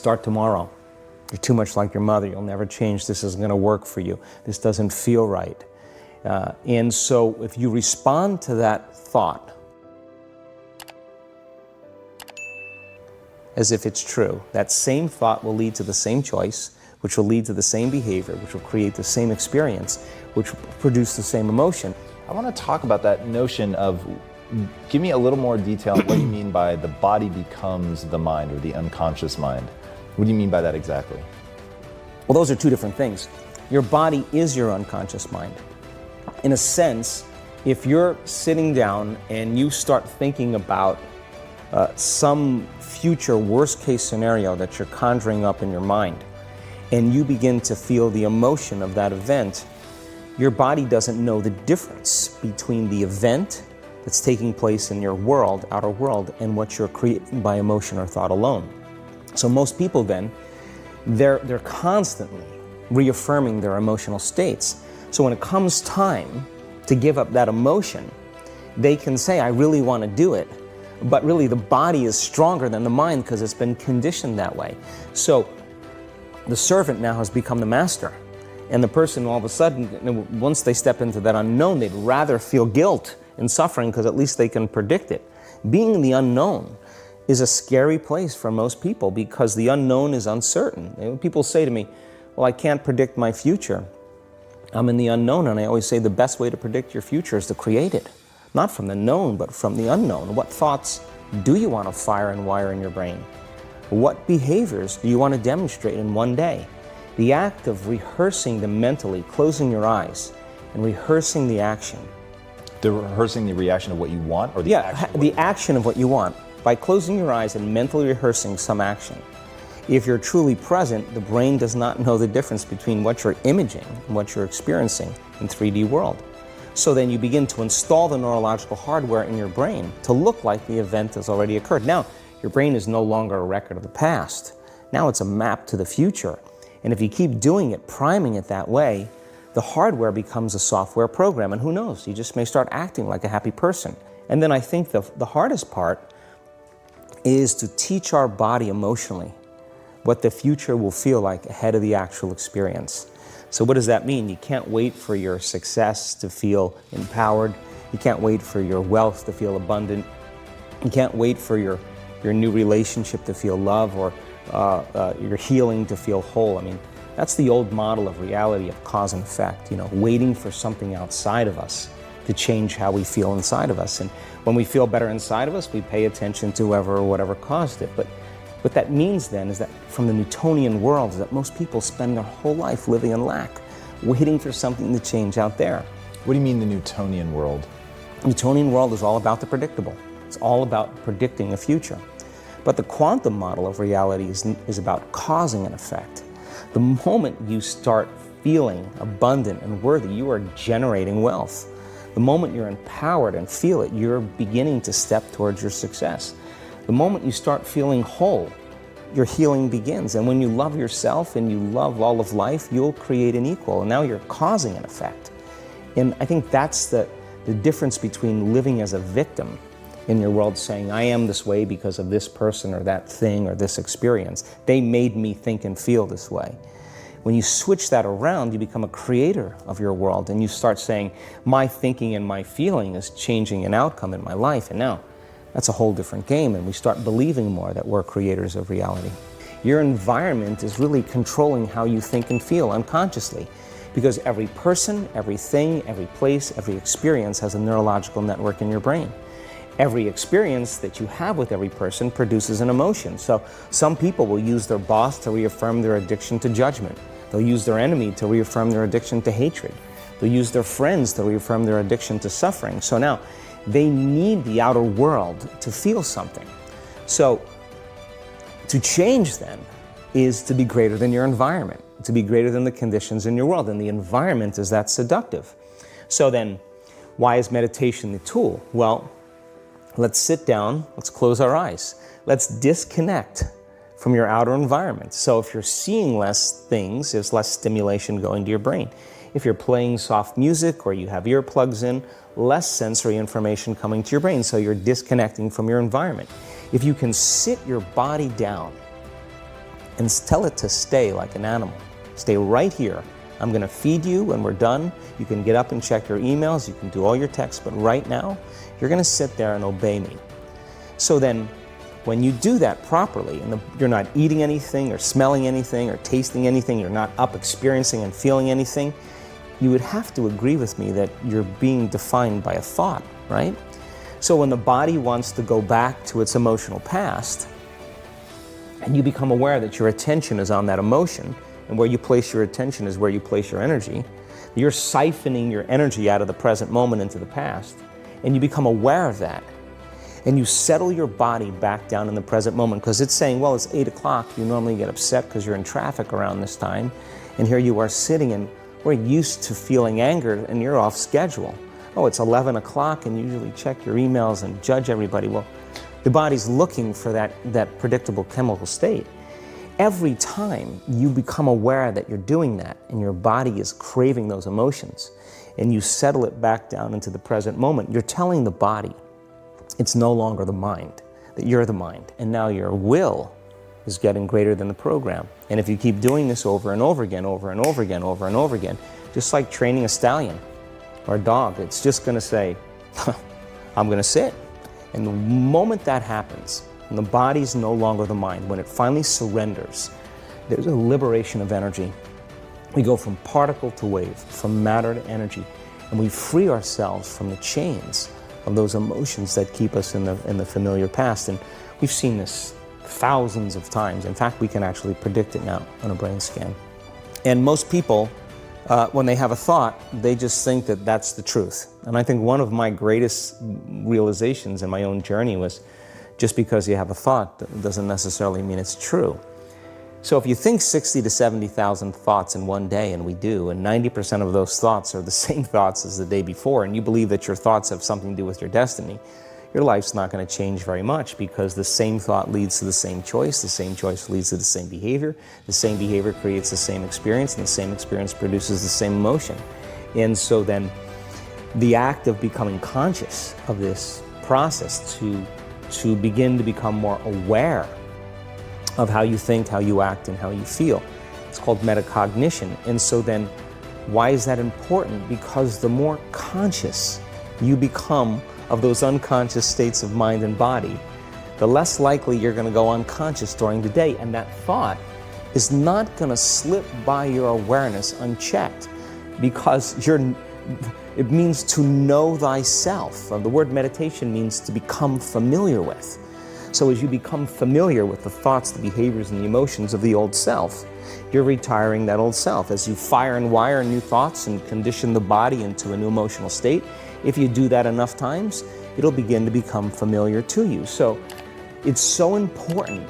Start tomorrow. You're too much like your mother. You'll never change. This isn't going to work for you. This doesn't feel right. And so if you respond to that thought as if it's true, that same thought will lead to the same choice, which will lead to the same behavior, which will create the same experience, which will produce the same emotion. I want to talk about that notion of, give me a little more detail on what you mean by the body becomes the mind or the unconscious mind. What do you mean by that exactly? Well, those are two different things. Your body is your unconscious mind. In a sense, if you're sitting down and you start thinking about some future worst case scenario that you're conjuring up in your mind, and you begin to feel the emotion of that event, your body doesn't know the difference between the event that's taking place in your world, outer world, and what you're creating by emotion or thought alone. So most people then, they're constantly reaffirming their emotional states. So when it comes time to give up that emotion, they can say, I really want to do it, but really the body is stronger than the mind because it's been conditioned that way. So the servant now has become the master. And the person all of a sudden, once they step into that unknown, they'd rather feel guilt and suffering because at least they can predict it. Being in the unknown is a scary place for most people because the unknown is uncertain. People say to me, well, I can't predict my future. I'm in the unknown, and I always say the best way to predict your future is to create it. Not from the known, but from the unknown. What thoughts do you want to fire and wire in your brain? What behaviors do you want to demonstrate in one day? The act of rehearsing them mentally, closing your eyes, and rehearsing the action. Rehearsing the reaction of what you want, or the action? The action of what you want. By closing your eyes and mentally rehearsing some action. If you're truly present, the brain does not know the difference between what you're imaging and what you're experiencing in 3D world. So then you begin to install the neurological hardware in your brain to look like the event has already occurred. Now, your brain is no longer a record of the past. Now it's a map to the future. And if you keep doing it, priming it that way, the hardware becomes a software program. And who knows, you just may start acting like a happy person. And then I think the hardest part is to teach our body emotionally what the future will feel like ahead of the actual experience. So what does that mean? You can't wait for your success to feel empowered. You can't wait for your wealth to feel abundant. You can't wait for your new relationship to feel love, or your healing to feel whole. I mean, that's the old model of reality of cause and effect, waiting for something outside of us to change how we feel inside of us. And when we feel better inside of us, we pay attention to whoever or whatever caused it. But what that means then is that from the Newtonian world is that most people spend their whole life living in lack, waiting for something to change out there. What do you mean the Newtonian world? The Newtonian world is all about the predictable. It's all about predicting a future. But the quantum model of reality is about causing an effect. The moment you start feeling abundant and worthy, you are generating wealth. The moment you're empowered and feel it, you're beginning to step towards your success. The moment you start feeling whole, your healing begins. And when you love yourself and you love all of life, you'll create an equal. And now you're causing an effect. And I think that's the difference between living as a victim in your world, saying, I am this way because of this person or that thing or this experience. They made me think and feel this way. When you switch that around, you become a creator of your world, and you start saying, my thinking and my feeling is changing an outcome in my life. And now that's a whole different game, and we start believing more that we're creators of reality. Your environment is really controlling how you think and feel unconsciously, because every person, everything, every place, every experience has a neurological network in your brain. Every experience that you have with every person produces an emotion. So some people will use their boss to reaffirm their addiction to judgment. They'll use their enemy to reaffirm their addiction to hatred. They'll use their friends to reaffirm their addiction to suffering. So now they need the outer world to feel something. So to change then is to be greater than your environment, to be greater than the conditions in your world. And the environment is that seductive. So then why is meditation the tool? Well, let's sit down, let's close our eyes. Let's disconnect from your outer environment. So if you're seeing less things, there's less stimulation going to your brain. If you're playing soft music or you have earplugs in, less sensory information coming to your brain, so you're disconnecting from your environment. If you can sit your body down and tell it to stay like an animal. Stay right here. I'm going to feed you when we're done. You can get up and check your emails. You can do all your texts. But right now, you're going to sit there and obey me. So then, when you do that properly, and you're not eating anything or smelling anything or tasting anything, you're not up experiencing and feeling anything, you would have to agree with me that you're being defined by a thought, right? So when the body wants to go back to its emotional past, and you become aware that your attention is on that emotion, and where you place your attention is where you place your energy, you're siphoning your energy out of the present moment into the past, and you become aware of that. And you settle your body back down in the present moment, because it's saying, well, it's 8 o'clock. You normally get upset because you're in traffic around this time. And here you are sitting, and we're used to feeling anger, and you're off schedule. Oh, it's 11 o'clock, and you usually check your emails and judge everybody. Well, the body's looking for that predictable chemical state. Every time you become aware that you're doing that, and your body is craving those emotions, and you settle it back down into the present moment, you're telling the body, it's no longer the mind, that you're the mind. And now your will is getting greater than the program. And if you keep doing this over and over again, over and over again, over and over again, just like training a stallion or a dog, it's just going to say, I'm going to sit. And the moment that happens, and the body's no longer the mind, when it finally surrenders, there's a liberation of energy. We go from particle to wave, from matter to energy, and we free ourselves from the chains of those emotions that keep us in the familiar past. And we've seen this thousands of times. In fact, we can actually predict it now on a brain scan. And most people, when they have a thought, they just think that that's the truth. And I think one of my greatest realizations in my own journey was, just because you have a thought doesn't necessarily mean it's true. So if you think 60 to 70,000 thoughts in one day, and we do, and 90% of those thoughts are the same thoughts as the day before, and you believe that your thoughts have something to do with your destiny, your life's not going to change very much, because the same thought leads to the same choice leads to the same behavior creates the same experience, and the same experience produces the same emotion. And so then the act of becoming conscious of this process to begin to become more aware of how you think, how you act, and how you feel. It's called metacognition. And so then, why is that important? Because the more conscious you become of those unconscious states of mind and body, the less likely you're going to go unconscious during the day. And that thought is not going to slip by your awareness unchecked, because it means to know thyself. The word meditation means to become familiar with. So as you become familiar with the thoughts, the behaviors, and the emotions of the old self, you're retiring that old self. As you fire and wire new thoughts and condition the body into a new emotional state, if you do that enough times, it'll begin to become familiar to you. So it's so important